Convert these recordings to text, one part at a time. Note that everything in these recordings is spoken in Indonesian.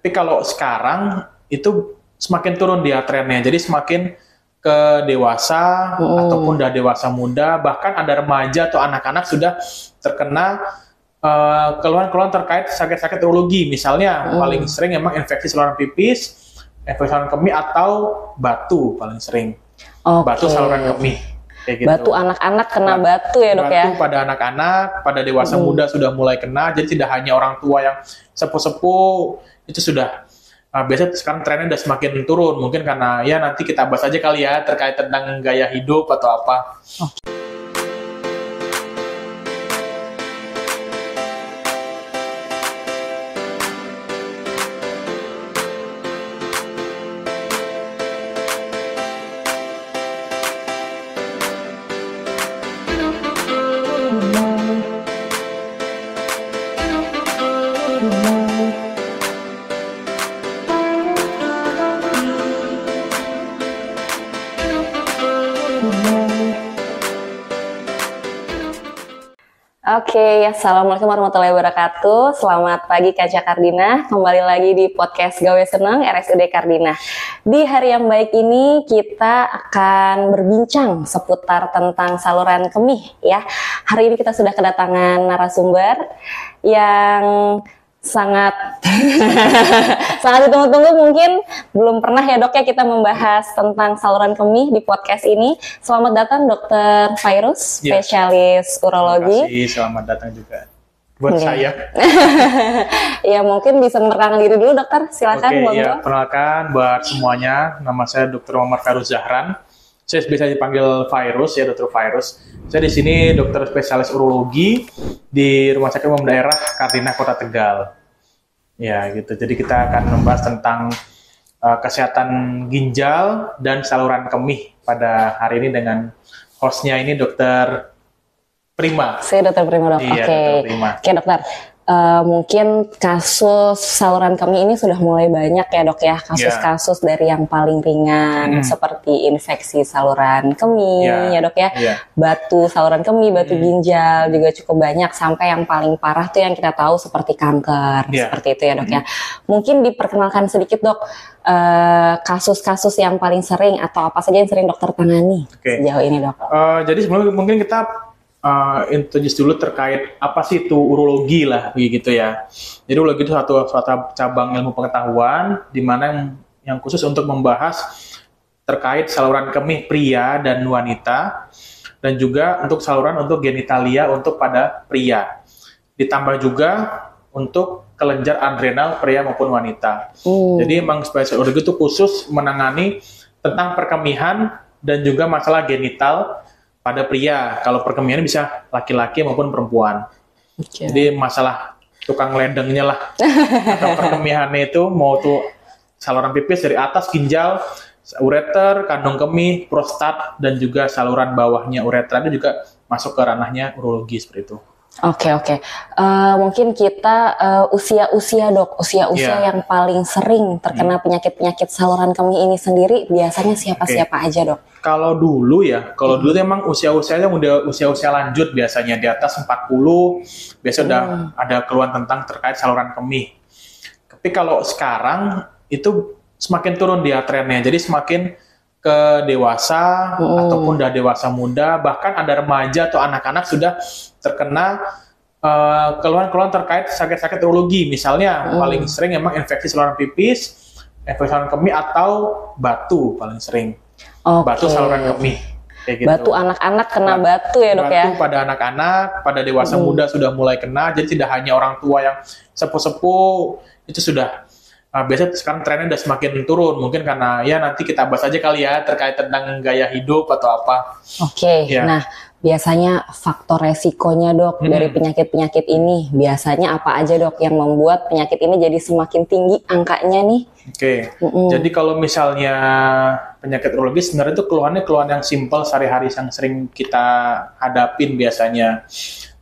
Tapi kalau sekarang itu semakin turun dia trennya. Jadi semakin ke dewasa ataupun udah dewasa muda, bahkan ada remaja atau anak-anak sudah terkena keluhan-keluhan terkait sakit-sakit urologi. Misalnya paling sering emang infeksi saluran pipis, infeksi saluran kemih atau batu paling sering. Batu saluran kemih. Kayak gitu. Batu anak-anak kena batu ya dok ya? Batu pada anak-anak, pada dewasa muda sudah mulai kena. Jadi tidak hanya orang tua yang sepuh-sepuh itu sudah. Biasanya sekarang trennya udah semakin turun. Mungkin karena ya nanti kita bahas aja kali ya terkait tentang gaya hidup atau apa. Oke, assalamualaikum warahmatullahi wabarakatuh. Selamat pagi Kaca Kardina. Kembali lagi di podcast Gawe Seneng RSUD Kardina. Di hari yang baik ini kita akan berbincang seputar tentang saluran kemih ya. Hari ini kita sudah kedatangan narasumber yang sangat sangat ditunggu-tunggu, mungkin belum pernah ya dok ya kita membahas tentang saluran kemih di podcast ini. Selamat datang Dr. Fairuz, spesialis urologi. Terima kasih, selamat datang juga buat saya. Ya mungkin bisa memperkenalkan diri dulu dokter, silakan. Perkenalkan buat semuanya, nama saya Dr. Muhammad Fairuz Zahran. Saya biasa dipanggil Fairuz ya, Dr. Fairuz. Saya di sini dokter spesialis urologi di Rumah Sakit Umum Daerah Kardina Kota Tegal. Ya gitu. Jadi kita akan membahas tentang kesehatan ginjal dan saluran kemih pada hari ini dengan hostnya ini Dokter Prima. Saya Dokter Prima dok. Iya, Dokter Prima. Oke dokter. Mungkin kasus saluran kemih ini sudah mulai banyak ya dok ya, kasus-kasus dari yang paling ringan seperti infeksi saluran kemih ya dok ya, batu saluran kemih, batu ginjal juga cukup banyak, sampai yang paling parah tuh yang kita tahu seperti kanker, seperti itu ya dok ya. Mungkin diperkenalkan sedikit dok, kasus-kasus yang paling sering atau apa saja yang sering dokter tangani sejauh ini dok. Jadi sebelumnya mungkin kita introduce dulu terkait apa sih itu urologi lah begitu ya. Jadi urologi itu suatu cabang ilmu pengetahuan di mana yang khusus untuk membahas terkait saluran kemih pria dan wanita, dan juga untuk saluran untuk genitalia untuk pada pria. Ditambah juga untuk kelenjar adrenal pria maupun wanita. Jadi memang spesialis urologi itu khusus menangani tentang perkemihan dan juga masalah genital pada pria. Kalau perkemihan bisa laki-laki maupun perempuan. Jadi masalah tukang ledengnya lah. Atau perkemihannya itu mau tuh saluran pipis dari atas ginjal, ureter, kandung kemih, prostat, dan juga saluran bawahnya uretra itu juga masuk ke ranahnya urologi seperti itu. Oke. Mungkin kita usia-usia dok, usia-usia yang paling sering terkena penyakit-penyakit saluran kemih ini sendiri biasanya siapa-siapa aja dok? Kalau dulu dulu emang usia-usianya udah usia-usia lanjut, biasanya di atas 40, biasa udah ada keluhan tentang terkait saluran kemih. Tapi kalau sekarang itu semakin turun dia trennya, jadi semakin ke dewasa ataupun udah dewasa muda, bahkan ada remaja atau anak-anak sudah terkena keluhan-keluhan terkait sakit-sakit urologi. Misalnya paling sering emang infeksi saluran pipis, infeksi saluran kemih atau batu paling sering. Batu saluran kemih. Kayak gitu. Batu anak-anak kena batu ya dok ya? Batu pada anak-anak, pada dewasa muda sudah mulai kena. Jadi tidak hanya orang tua yang sepuh-sepuh itu sudah. Biasanya sekarang trennya udah semakin turun. Mungkin karena ya nanti kita bahas aja kali ya terkait tentang gaya hidup atau apa. Nah biasanya faktor resikonya dok dari penyakit-penyakit ini biasanya apa aja dok yang membuat penyakit ini jadi semakin tinggi angkanya nih? Jadi kalau misalnya penyakit urologi sebenarnya itu keluhan yang simpel sehari-hari yang sering kita hadapin biasanya.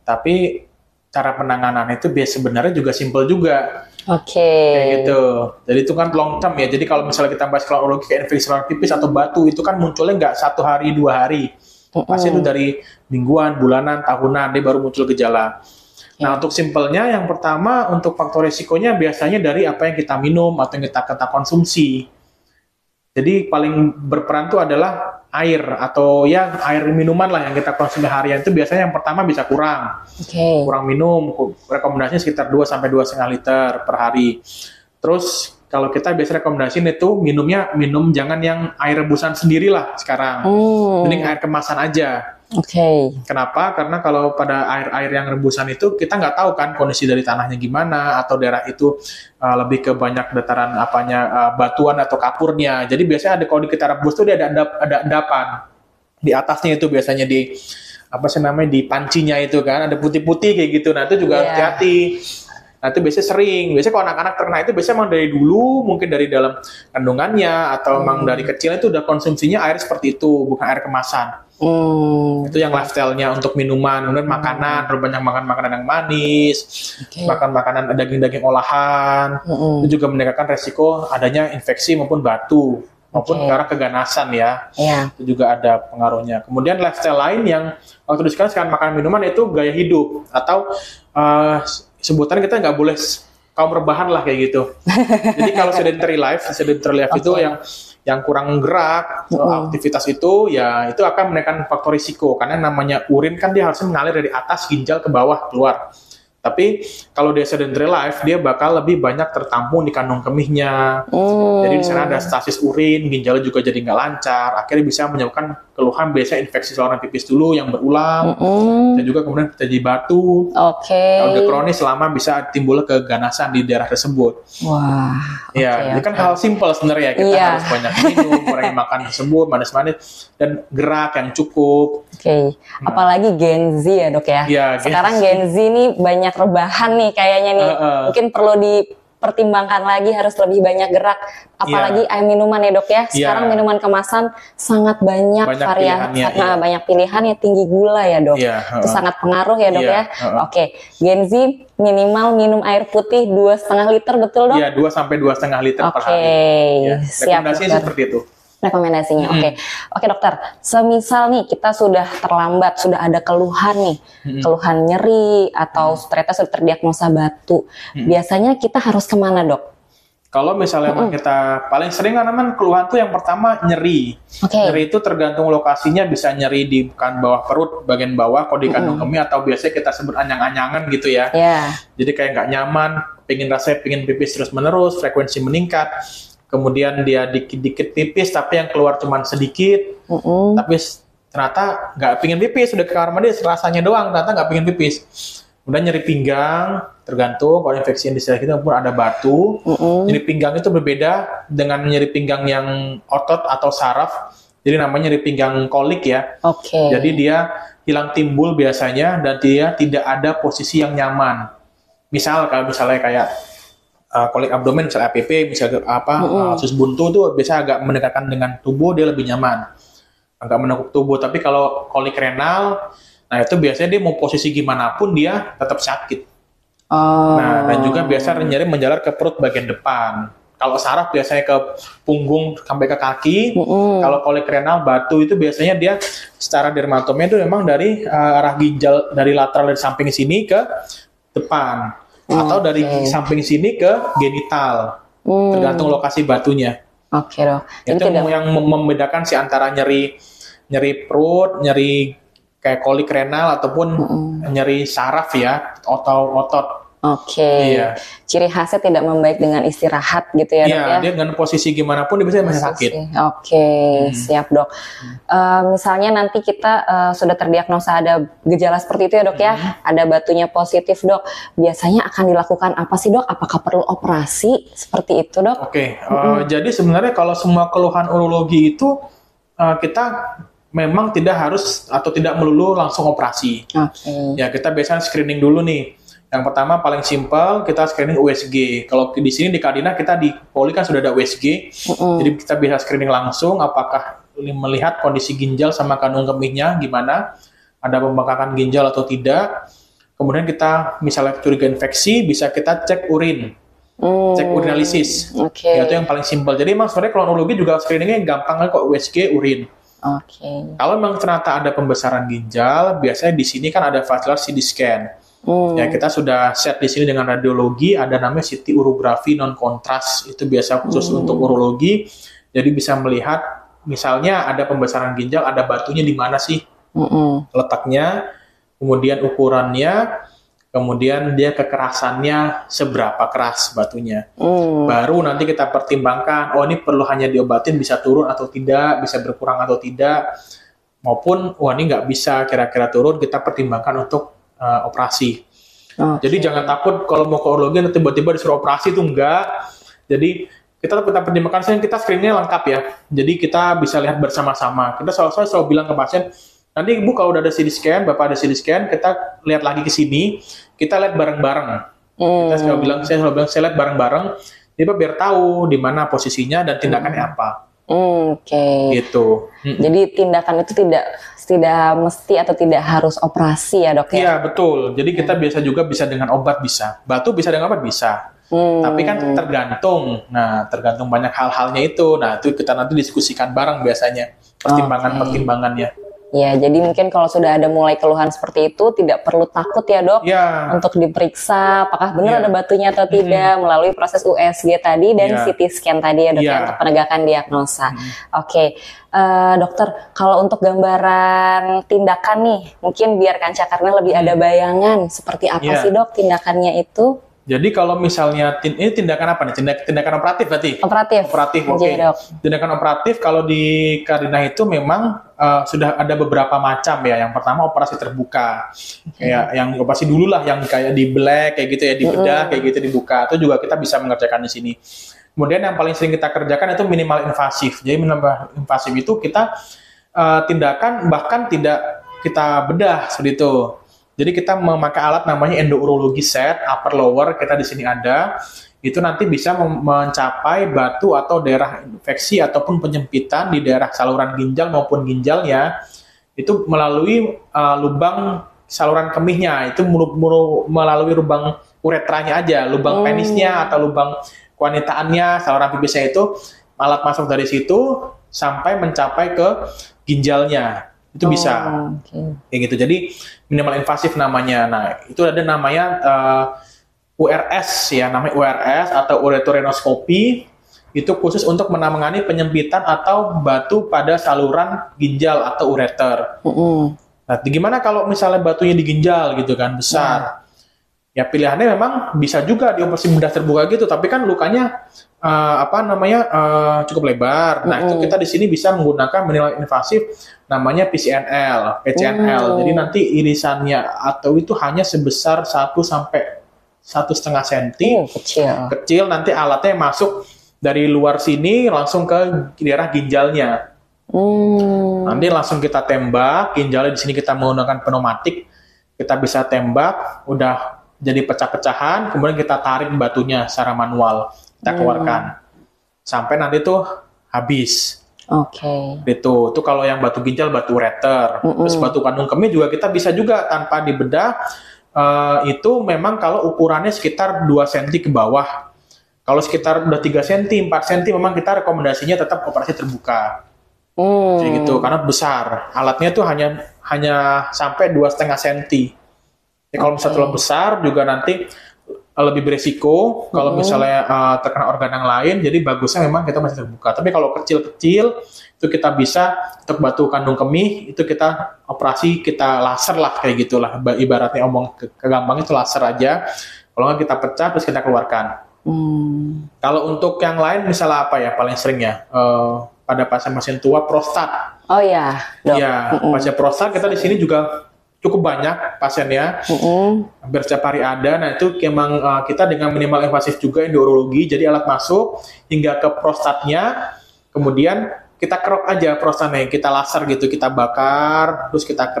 Tapi cara penanganan itu sebenarnya juga simpel juga. Kayak gitu. Jadi itu kan long term ya. Jadi kalau misalnya kita bahas kalau urologi kayak infeksi saluran pipis atau batu itu kan munculnya nggak 1 hari 2 hari. Pasti itu dari mingguan, bulanan, tahunan dia baru muncul gejala. Nah, untuk simpelnya yang pertama untuk faktor risikonya biasanya dari apa yang kita minum atau yang kita konsumsi. Jadi paling berperan itu adalah air atau ya air minuman lah yang kita konsumsi harian itu biasanya yang pertama bisa kurang. Kurang minum, rekomendasinya sekitar 2 sampai 2,5 liter per hari. Terus kalau kita biasa rekomendasiin itu minum jangan yang air rebusan sendirilah sekarang. Mending air kemasan aja. Kenapa? Karena kalau pada air yang rebusan itu kita nggak tahu kan kondisi dari tanahnya gimana atau daerah itu lebih ke banyak dataran batuan atau kapurnya. Jadi biasanya kalau kita rebus tuh dia ada endapan di atasnya itu biasanya di di pancinya itu kan ada putih-putih kayak gitu. Nah itu juga hati-hati. Nah itu biasanya sering. Biasanya kalau anak-anak terkena itu biasanya memang dari dulu mungkin dari dalam kandungannya atau memang dari kecil itu udah konsumsinya air seperti itu bukan air kemasan. Itu yang lifestyle-nya untuk minuman, kemudian makanan, banyak makan makanan yang manis, makan makanan daging-daging olahan, itu juga meningkatkan resiko adanya infeksi maupun batu, maupun karena keganasan ya, itu juga ada pengaruhnya. Kemudian lifestyle lain yang waktu sekarang makan minuman itu gaya hidup atau sebutan kita nggak boleh kaum rebahan lah kayak gitu. Jadi kalau sedentary life itu yang kurang gerak, aktivitas itu ya itu akan menaikkan faktor risiko karena namanya urin kan dia harusnya mengalir dari atas ginjal ke bawah keluar. Tapi kalau dia sedentary life dia bakal lebih banyak tertampung di kandung kemihnya. Jadi di sana ada stasis urin, ginjalnya juga jadi nggak lancar, akhirnya bisa menyebabkan keluhan biasanya infeksi saluran pipis dulu yang berulang, dan juga kemudian terjadi batu. Kalau udah kronis lama bisa timbul keganasan di daerah tersebut. Ini kan hal simpel sebenarnya kita harus banyak minum, kurangi makan tersebut, manis-manis dan gerak yang cukup. Apalagi Gen Z ya dok ya. Sekarang Gen Z nih banyak rebahan nih kayaknya nih. Mungkin perlu dipertimbangkan lagi harus lebih banyak gerak. Apalagi air minuman ya dok ya. Sekarang minuman kemasan sangat banyak variasi, banyak pilihan yang tinggi gula ya dok. Itu sangat pengaruh ya dok ya. Gen Z minimal minum air putih 2,5 liter betul dok? Iya 2 sampai 2,5 liter per hari. Rekomendasinya seperti itu. Rekomendasinya. Oke dokter, semisal nih kita sudah terlambat, sudah ada keluhan nih, keluhan nyeri atau ternyata sudah terdiagnosa batu, biasanya kita harus kemana dok? Kalau misalnya kita paling sering kan keluhan tuh yang pertama nyeri. Nyeri itu tergantung lokasinya, bisa nyeri di bawah perut, bagian bawah, kalau di kandung kemih atau biasanya kita sebut anyang-anyangan gitu ya. Jadi kayak nggak nyaman, pengen pipis terus menerus, frekuensi meningkat. Kemudian dia dikit-dikit pipis tapi yang keluar cuma sedikit, tapi ternyata nggak pingin pipis, udah ke kamar mandi rasanya doang, ternyata nggak pingin pipis. Kemudian nyeri pinggang, tergantung kalau infeksi yang di sekitar kita pun ada batu. Nyeri pinggang itu berbeda dengan nyeri pinggang yang otot atau saraf, jadi namanya nyeri pinggang kolik ya. Jadi dia hilang timbul biasanya dan dia tidak ada posisi yang nyaman. Misalnya kayak kolik abdomen, misalnya APP, misalnya usus buntu tuh biasa agak mendekatkan dengan tubuh, dia lebih nyaman, agak menekuk tubuh. Tapi kalau kolik renal, nah itu biasanya dia mau posisi gimana pun dia tetap sakit. Nah dan juga biasa nyeri menjalar ke perut bagian depan. Kalau saraf biasanya ke punggung sampai ke kaki. Kalau kolik renal batu itu biasanya dia secara dermatomnya itu memang dari arah ginjal, dari lateral dari samping sini ke depan. Atau dari samping sini ke genital, tergantung lokasi batunya. Dok. Itu yang membedakan si antara nyeri perut, nyeri kayak kolik renal ataupun nyeri saraf ya, atau otot. Ciri khasnya tidak membaik dengan istirahat gitu ya dok ya? Dia dengan posisi gimana pun dia bisa masih sakit. Siap dok. Misalnya nanti kita sudah terdiagnosa ada gejala seperti itu ya dok ya, ada batunya positif dok, biasanya akan dilakukan apa sih dok? Apakah perlu operasi seperti itu dok? Jadi sebenarnya kalau semua keluhan urologi itu kita memang tidak harus atau tidak melulu langsung operasi. Ya kita biasanya screening dulu nih. Yang pertama paling simpel kita screening USG. Kalau di sini di Kardina kita di Poli kan sudah ada USG, jadi kita bisa screening langsung apakah melihat kondisi ginjal sama kandung kemihnya gimana, ada pembengkakan ginjal atau tidak. Kemudian kita misalnya curiga infeksi bisa kita cek urin, cek urinalisis. Itu yang paling simpel. Jadi memang sebenarnya kalau urologi juga screeningnya gampang kok, USG urin. Kalau memang ternyata ada pembesaran ginjal, biasanya di sini kan ada vascular CT scan. Ya, kita sudah set di sini dengan radiologi, ada namanya CT urografi non kontras, itu biasa khusus untuk urologi. Jadi bisa melihat misalnya ada pembesaran ginjal, ada batunya di mana sih letaknya, kemudian ukurannya, kemudian dia kekerasannya seberapa keras batunya. Baru nanti kita pertimbangkan, oh ini perlu hanya diobatin, bisa turun atau tidak, bisa berkurang atau tidak, maupun wah ini nggak bisa kira-kira turun, kita pertimbangkan untuk operasi. Jadi jangan takut kalau mau ke urologi nanti tiba-tiba disuruh operasi, itu enggak. Jadi kita pertimbangkan, kita screeningnya lengkap ya. Jadi kita bisa lihat bersama-sama. Kita selalu bilang ke pasien, nanti ibu kalau udah ada CT scan, bapak ada CT scan, kita lihat lagi ke sini, kita lihat bareng-bareng. Saya selalu bilang saya lihat bareng-bareng, jadi biar tahu di mana posisinya dan tindakannya apa. Gitu. Jadi tindakan itu tidak mesti atau tidak harus operasi ya dok ya? Iya betul. Jadi kita biasa juga bisa dengan obat bisa. Batu bisa dengan obat bisa. Tapi kan tergantung. Nah tergantung banyak hal-halnya itu. Nah itu kita nanti diskusikan bareng biasanya. Pertimbangannya. Ya, jadi mungkin kalau sudah ada mulai keluhan seperti itu, tidak perlu takut ya dok, untuk diperiksa apakah benar ada batunya atau tidak melalui proses USG tadi dan CT scan tadi ya dok ya, untuk penegakan diagnosa. Dokter, kalau untuk gambaran tindakan nih, mungkin biar Kanca karena lebih ada bayangan seperti apa sih dok tindakannya itu? Jadi kalau misalnya ini tindakan apa nih? Tindakan operatif berarti? Operatif, oke. Tindakan operatif kalau di Cardinah itu memang sudah ada beberapa macam ya. Yang pertama operasi terbuka, kayak yang operasi dulu lah, yang kayak di black kayak gitu ya, di bedah kayak gitu dibuka. Itu juga kita bisa mengerjakan di sini. Kemudian yang paling sering kita kerjakan itu minimal invasif. Jadi minimal invasif itu kita tindakan bahkan tidak kita bedah seperti itu. Jadi kita memakai alat namanya endourologi set, upper lower, kita di sini ada. Itu nanti bisa mencapai batu atau daerah infeksi ataupun penyempitan di daerah saluran ginjal maupun ginjalnya. Itu melalui lubang saluran kemihnya, itu melalui lubang uretranya aja, lubang penisnya atau lubang kewanitaannya, saluran pipisnya itu, alat masuk dari situ sampai mencapai ke ginjalnya. Itu bisa kayak gitu. Jadi minimal invasif namanya. Nah itu ada namanya URS ya, namanya URS atau ureterinoskopi. Itu khusus untuk menangani penyempitan atau batu pada saluran ginjal atau ureter. Nah gimana kalau misalnya batunya di ginjal gitu kan, besar? Ya pilihannya memang bisa juga dioperasi bedah terbuka gitu, tapi kan lukanya cukup lebar. Nah itu kita di sini bisa menggunakan minimal invasif namanya PCNL. Jadi nanti irisannya atau itu hanya sebesar 1 sampai 1,5 cm. Kecil. Nanti alatnya masuk dari luar sini langsung ke daerah ginjalnya. Nanti langsung kita tembak ginjalnya. Di sini kita menggunakan pneumatik. Kita bisa tembak, udah jadi pecah-pecahan, kemudian kita tarik batunya secara manual, kita keluarkan sampai nanti tuh habis. Itu kalau yang batu ginjal, batu ureter. Terus batu kandung kemih juga kita bisa juga tanpa dibedah. Itu memang kalau ukurannya sekitar 2 cm ke bawah. Kalau sekitar udah 3 cm, 4 cm memang kita rekomendasinya tetap operasi terbuka. Jadi gitu, karena besar. Alatnya tuh hanya sampai 2,5 cm. Kalau misalnya terlalu besar juga nanti lebih beresiko kalau misalnya terkena organ yang lain, jadi bagusnya memang kita masih terbuka. Tapi kalau kecil-kecil itu kita bisa untuk batu kandung kemih itu kita operasi, kita laser lah kayak gitulah, ibaratnya kegampang itu laser aja. Kalau nggak kita pecah terus kita keluarkan. Kalau untuk yang lain misalnya apa ya paling sering ya pada pasien-pasien tua, prostat. Dok. Ya, pasien prostat kita di sini juga cukup banyak pasiennya, hampir setiap hari ada. Nah itu memang kita dengan minimal invasif juga endourologi, jadi alat masuk hingga ke prostatnya, kemudian kita kerok aja prostatnya, kita laser gitu, kita bakar, terus kita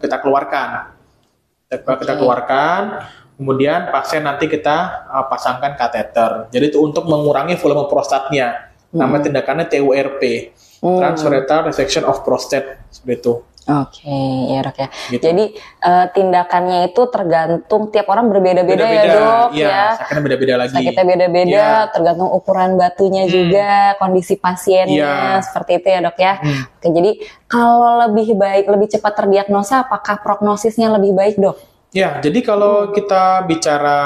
kita keluarkan. Kita keluarkan, kemudian pasien nanti kita pasangkan kateter. Jadi itu untuk mengurangi volume prostatnya. Namanya tindakannya TURP, Transurethral Resection of Prostate, seperti itu. Ya dok ya. Gitu. Jadi tindakannya itu tergantung tiap orang berbeda-beda ya dok ya. Sakitnya beda-beda lagi. Sakitnya beda-beda, tergantung ukuran batunya juga, kondisi pasiennya seperti itu ya dok ya. Jadi kalau lebih cepat terdiagnosa, apakah prognosisnya lebih baik dok? Ya, jadi kalau kita bicara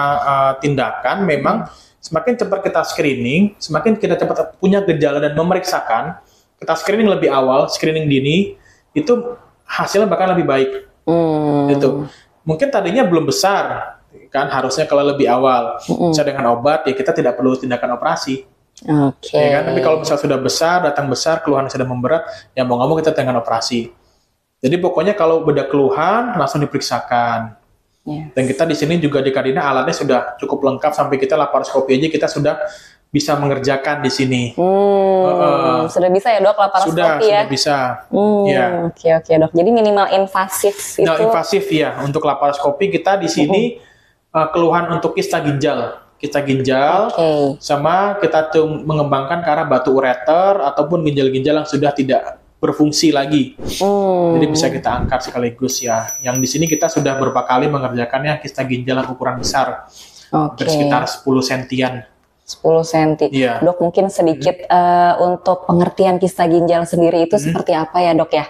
tindakan, memang semakin cepat kita screening, semakin kita cepat punya gejala dan memeriksakan, kita screening lebih awal, screening dini, itu hasilnya bahkan lebih baik. Itu mungkin tadinya belum besar, kan harusnya kalau lebih awal, bisa dengan obat, ya kita tidak perlu tindakan operasi. Oke. Ya kan? Tapi kalau misalnya sudah besar, datang besar, keluhan sudah memberat, ya mau nggak mau kita dengan operasi. Jadi pokoknya kalau beda keluhan, langsung diperiksakan. Yes. Dan kita di sini juga di Cardina alatnya sudah cukup lengkap, sampai kita laparoskopi aja kita sudah bisa mengerjakan di sini. Sudah bisa ya dok laparoskopi ya? Sudah bisa. Ya. Oke dok. Jadi minimal invasif itu. Nah, invasif ya. Untuk laparoskopi kita di sini keluhan untuk kista ginjal, sama kita tuh mengembangkan ke arah batu ureter ataupun ginjal-ginjal yang sudah tidak berfungsi lagi. Jadi bisa kita angkat sekaligus ya. Yang di sini kita sudah beberapa kali mengerjakannya kista ginjal yang ukuran besar. Sekitar 10 sentian. 10 cm. Iya. Dok mungkin sedikit untuk pengertian kista ginjal sendiri itu seperti apa ya dok ya?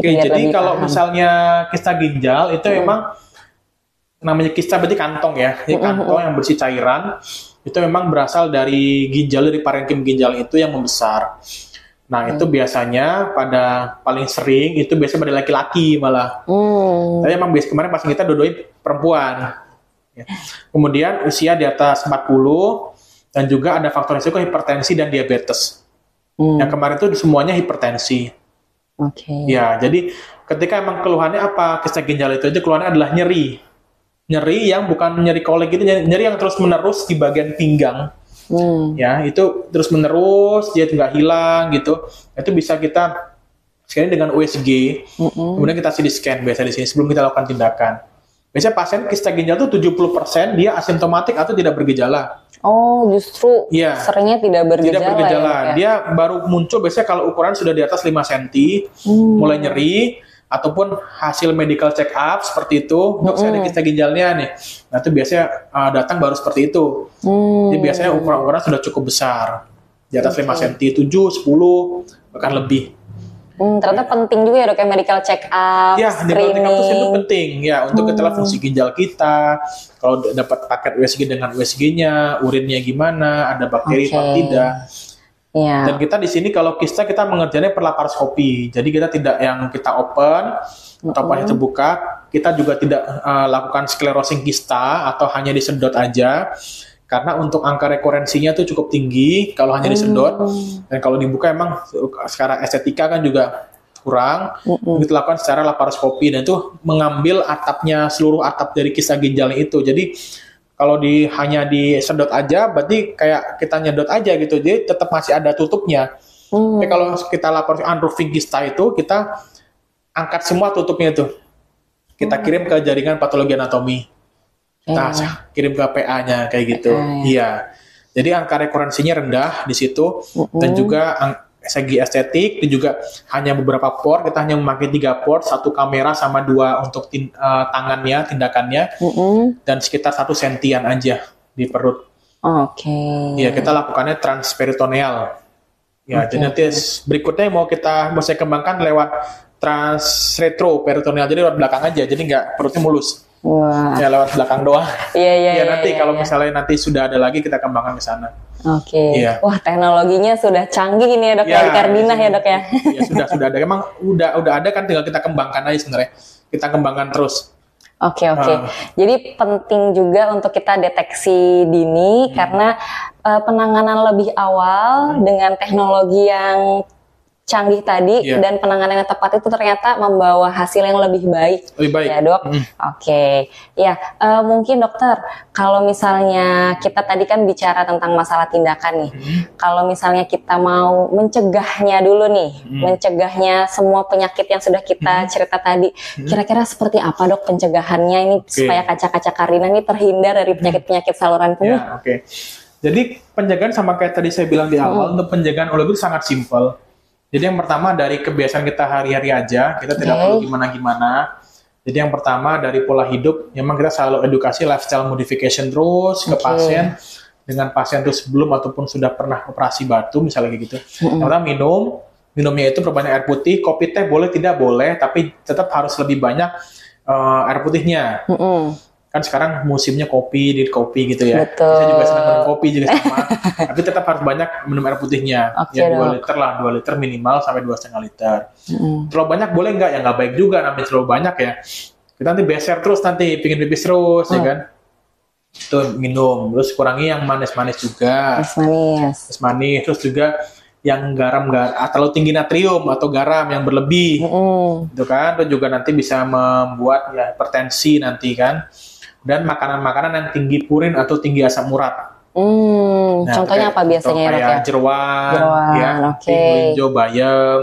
Jadi kalau misalnya kista ginjal itu memang namanya kista berarti kantong ya. Jadi kantong yang berisi cairan itu memang berasal dari ginjal, dari parenkim ginjal itu yang membesar. Nah, itu biasanya paling sering itu biasanya pada laki-laki malah. Tapi emang kemarin pasien kita dua-duanya perempuan. Ya. Kemudian usia di atas 40 dan juga ada faktor risiko hipertensi dan diabetes. Yang kemarin itu semuanya hipertensi. Ya, jadi ketika emang keluhannya apa kista ginjal itu aja keluhannya adalah nyeri. Nyeri yang bukan nyeri kolek gitu, nyeri yang terus-menerus di bagian pinggang. Ya, itu terus menerus dia nggak hilang gitu. Itu bisa kita scan dengan USG, kemudian kita CT scan biasa di sini sebelum kita lakukan tindakan. Biasanya pasien kista ginjal itu 70% dia asimptomatik atau tidak bergejala. Oh, justru seringnya tidak bergejala. Tidak bergejala. Ya? Dia baru muncul biasanya kalau ukuran sudah di atas 5 cm, mulai nyeri, ataupun hasil medical check up seperti itu, dok saya ada kista ginjalnya nih. Nah itu biasanya datang baru seperti itu. Jadi biasanya ukuran-ukuran sudah cukup besar. Di atas 5 cm, 7, 10, bahkan lebih. Ternyata penting juga ya dok ya medical check up, ya, screening. Medical check up itu penting ya untuk kita lihat fungsi ginjal kita. Kalau dapat paket USG dengan USG-nya, urinnya gimana, ada bakteri atau tidak. Ya. Dan kita di sini kalau kista kita mengerjakannya per laparoskopi. Jadi kita tidak yang kita open atau pasien terbuka. Kita juga tidak lakukan sclerosing kista atau hanya disedot aja. Karena untuk angka rekurensinya tuh cukup tinggi kalau hanya disedot. Dan kalau dibuka emang secara estetika kan juga kurang. Kita lakukan secara laparoskopi dan itu mengambil atapnya, seluruh atap dari kista ginjal itu. Jadi kalau hanya disedot aja, berarti kayak kita nyedot aja gitu. Jadi tetap masih ada tutupnya. Tapi kalau kita laporan unroofing kista itu, kita angkat semua tutupnya itu. Kita kirim ke jaringan patologi anatomi. Kita kirim ke PA-nya kayak gitu. Iya. Jadi angka rekurensinya rendah di situ. Dan juga segi estetik, dan juga hanya beberapa port. Kita hanya memakai 3 port, 1 kamera sama 2 untuk tangannya, tindakannya. Dan sekitar 1 sentian aja di perut. Iya, kita lakukannya transperitoneal. Ya, jadi nanti berikutnya mau saya kembangkan lewat transretroperitoneal, jadi lewat belakang aja, jadi nggak perutnya mulus. Wah. Ya lewat belakang doang. Iya. Nanti kalau misalnya nanti sudah ada lagi kita kembangkan ke sana. Iya. Wah, teknologinya sudah canggih ini ya dok ya, di Cardina ya dok ya. Ya sudah ada. Emang udah ada kan, tinggal kita kembangkan aja sebenarnya. Kita kembangkan terus. Oke. Jadi penting juga untuk kita deteksi dini karena penanganan lebih awal dengan teknologi yang canggih tadi dan penanganan yang tepat itu ternyata membawa hasil yang lebih baik. Ya dok. Ya mungkin dokter kalau misalnya kita tadi kan bicara tentang masalah tindakan nih. Kalau misalnya kita mau mencegahnya dulu nih, mencegahnya semua penyakit yang sudah kita cerita tadi, kira-kira seperti apa dok pencegahannya ini supaya kaca-kaca Cardina ini terhindar dari penyakit-penyakit saluran kemih? Jadi pencegahan sama kayak tadi saya bilang di awal, untuk pencegahan urologi itu sangat simpel. Jadi yang pertama dari kebiasaan kita hari-hari aja, kita tidak perlu gimana-gimana. Jadi yang pertama dari pola hidup, memang kita selalu edukasi lifestyle modification terus ke pasien, dengan pasien itu sebelum ataupun sudah pernah operasi batu misalnya kayak gitu. Yang pertama minumnya itu berbanyak air putih, kopi teh boleh tidak boleh, tapi tetap harus lebih banyak air putihnya. Kan sekarang musimnya kopi gitu ya. Betul. Saya juga senang minum kopi juga sama. Tapi tetap harus banyak minum air putihnya. Oke, Ya 2 Dok. liter lah, 2 liter minimal sampai 2,5 liter. Terlalu banyak boleh nggak? Ya nggak baik juga namanya terlalu banyak ya. Kita nanti beser terus nanti, pingin pipis terus ya kan. Itu minum. Terus kurangi yang manis-manis juga. Manis. Manis. Terus juga yang garam terlalu tinggi natrium atau garam yang berlebih. Itu kan. Itu juga nanti bisa membuat ya hipertensi nanti kan. Dan makanan-makanan yang tinggi purin atau tinggi asam urat. Nah, Contohnya apa biasanya ya, Dok ya? Kayak jeroan, ya, oke. hijau, bayam,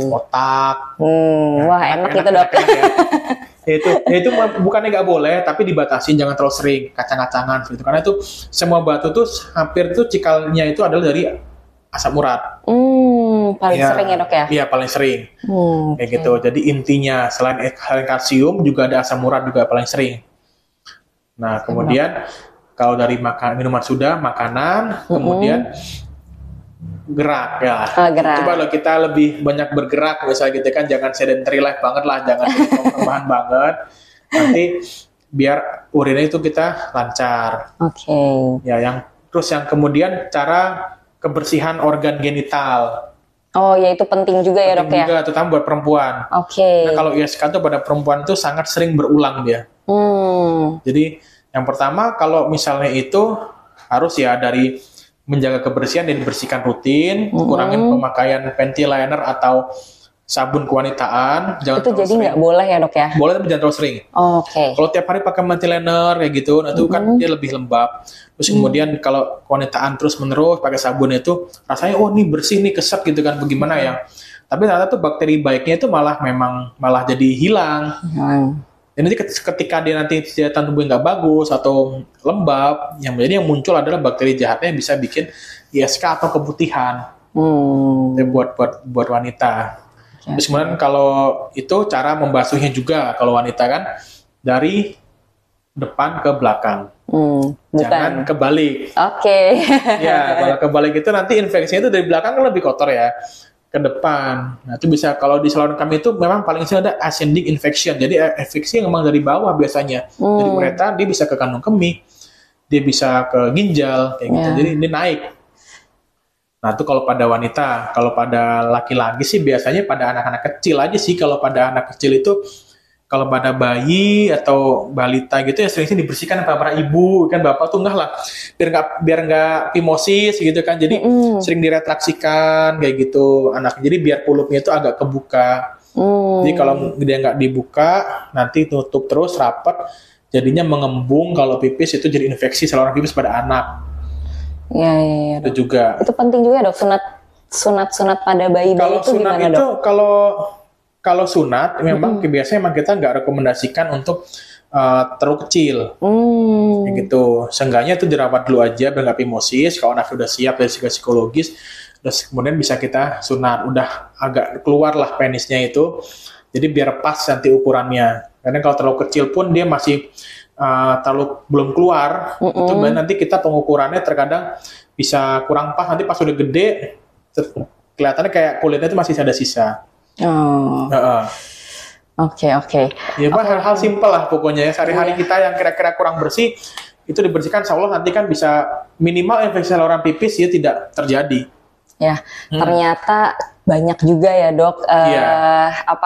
otak. Wah, enak itu, Dok. Ya itu bukannya nggak boleh, tapi dibatasin, jangan terlalu sering kacang-kacangan gitu. Karena itu semua batu tuh hampir tuh cikalnya itu adalah dari asam urat. Paling sering ya, Dok ya? Iya, paling sering. Kayak gitu. Jadi intinya selain kalsium juga ada asam urat juga paling sering. Nah, kemudian kalau dari minuman sudah, makanan, kemudian gerak ya. Gerak. Coba lo kita lebih banyak bergerak, misalnya gitu kan, jangan sedentary life banget lah, jangan rebahan banget. Nanti biar urinnya itu kita lancar. Oke. Ya, terus yang kemudian cara kebersihan organ genital. Oh ya, itu penting juga ya, Dok ya? Juga, terutama buat perempuan. Oke. Nah, kalau ISK itu pada perempuan itu sangat sering berulang dia. Jadi yang pertama kalau misalnya itu harus ya dari menjaga kebersihan dan dibersihkan rutin, kurangin pemakaian panty liner atau sabun kewanitaan. Itu jadi nggak boleh ya, Dok ya? Boleh tapi jangan terlalu sering. Oke. Kalau tiap hari pakai panty liner kayak gitu, itu kan dia lebih lembab. Terus kemudian kalau kewanitaan terus menerus pakai sabun itu rasanya ini bersih nih, keset gitu kan, bagaimana ya? Tapi ternyata tuh bakteri baiknya itu malah jadi hilang. Dan nanti ketika dia nanti kesehatan tubuhnya nggak bagus atau lembab, yang muncul adalah bakteri jahatnya yang bisa bikin ISK atau keputihan. Buat wanita. Terus kemudian kalau itu cara membasuhnya juga kalau wanita kan dari depan ke belakang. Jangan kebalik. Oke. Ya, kalau kebalik itu nanti infeksinya itu dari belakang kan lebih kotor ya. Ke depan. Nah, itu bisa kalau di saluran kami itu memang paling sering ada ascending infection. Jadi infeksi yang memang dari bawah biasanya. Dari ureter dia bisa ke kandung kemih, dia bisa ke ginjal kayak gitu. Jadi ini naik. Nah, itu kalau pada wanita, kalau pada laki-laki sih biasanya pada anak-anak kecil aja sih. Kalau pada anak kecil itu kalau pada bayi atau balita gitu ya sering-sering dibersihkan sama para ibu kan, bapak tuh enggak lah biar nggak fimosis gitu kan, jadi sering diretraksikan kayak gitu anak, jadi biar pulupnya itu agak kebuka. Jadi kalau dia nggak dibuka nanti tutup terus rapat, jadinya mengembung, kalau pipis itu jadi infeksi saluran pipis pada anak. Iya. Itu juga. Itu penting juga ya, Dok, sunat pada bayi-bayi itu gimana, Dok? Kalau sunat memang biasanya kita nggak rekomendasikan untuk terlalu kecil, gitu. Seenggaknya itu dirawat dulu aja biar nggak fimosis. Kalau anak sudah siap dari segi psikologis, terus kemudian bisa kita sunat. Udah agak keluar lah penisnya itu, jadi biar pas nanti ukurannya. Karena kalau terlalu kecil pun dia masih belum keluar, itu nanti kita pengukurannya terkadang bisa kurang pas. Nanti pas udah gede, kelihatannya kayak kulitnya itu masih ada sisa. Oke. Ya, hal-hal simpel lah pokoknya ya. Sehari-hari kita yang kira-kira kurang bersih itu dibersihkan, insya Allah nanti kan bisa minimal infeksi saluran pipis ya tidak terjadi. Ya, ternyata banyak juga ya, Dok,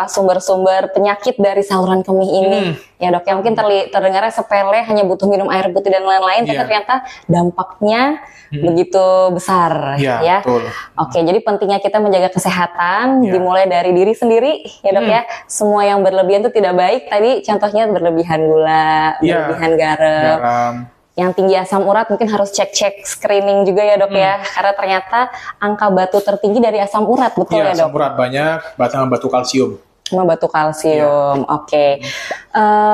sumber-sumber penyakit dari saluran kemih ini. Ya, Dok, yang mungkin terdengarnya sepele, hanya butuh minum air putih dan lain-lain, tapi ternyata dampaknya begitu besar. Ya. Betul. Oke, jadi pentingnya kita menjaga kesehatan dimulai dari diri sendiri, ya, Dok ya. Semua yang berlebihan itu tidak baik. Tadi contohnya berlebihan gula, berlebihan garam. Yang tinggi asam urat mungkin harus cek screening juga ya, Dok ya, karena ternyata angka batu tertinggi dari asam urat, betul ya, Dok? Asam urat banyak, batu kalsium. Sama batu kalsium, oke.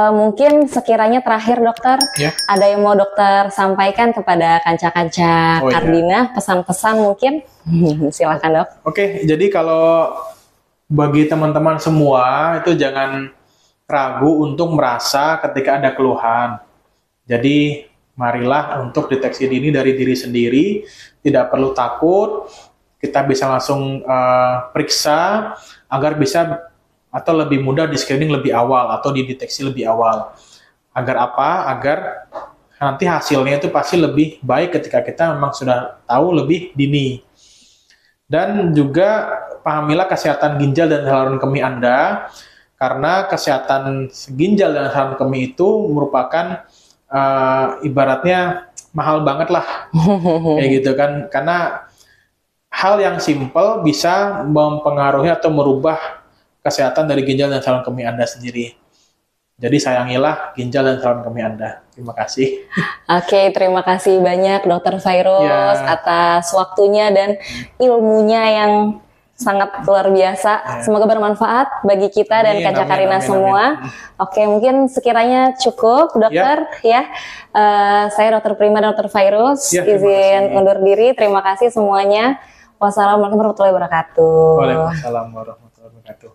Mungkin sekiranya terakhir, Dokter, ada yang mau Dokter sampaikan kepada kanca-kanca Kardinah, pesan-pesan mungkin? Silakan, Dok. Oke, jadi kalau bagi teman-teman semua itu jangan ragu untuk merasa ketika ada keluhan. Jadi marilah untuk deteksi dini dari diri sendiri, tidak perlu takut, kita bisa langsung periksa agar bisa atau lebih mudah di screening lebih awal atau dideteksi lebih awal. Agar apa? Agar nanti hasilnya itu pasti lebih baik ketika kita memang sudah tahu lebih dini. Dan juga pahamilah kesehatan ginjal dan saluran kemih Anda, karena kesehatan ginjal dan saluran kemih itu merupakan ibaratnya mahal banget lah, kayak gitu kan, karena hal yang simpel bisa mempengaruhi atau merubah kesehatan dari ginjal dan saluran kemih Anda sendiri. Jadi sayangilah ginjal dan saluran kemih Anda. Terima kasih. Oke, terima kasih banyak Dr. Fairuz atas waktunya dan ilmunya yang sangat luar biasa. Semoga bermanfaat bagi kita dan Kak Karina semua. Oke, mungkin sekiranya cukup, dokter ya. Saya Dr. Prima dan Dr. Fairuz izin undur diri. Terima kasih semuanya. Wassalamualaikum warahmatullahi wabarakatuh. Waalaikumsalam warahmatullahi wabarakatuh.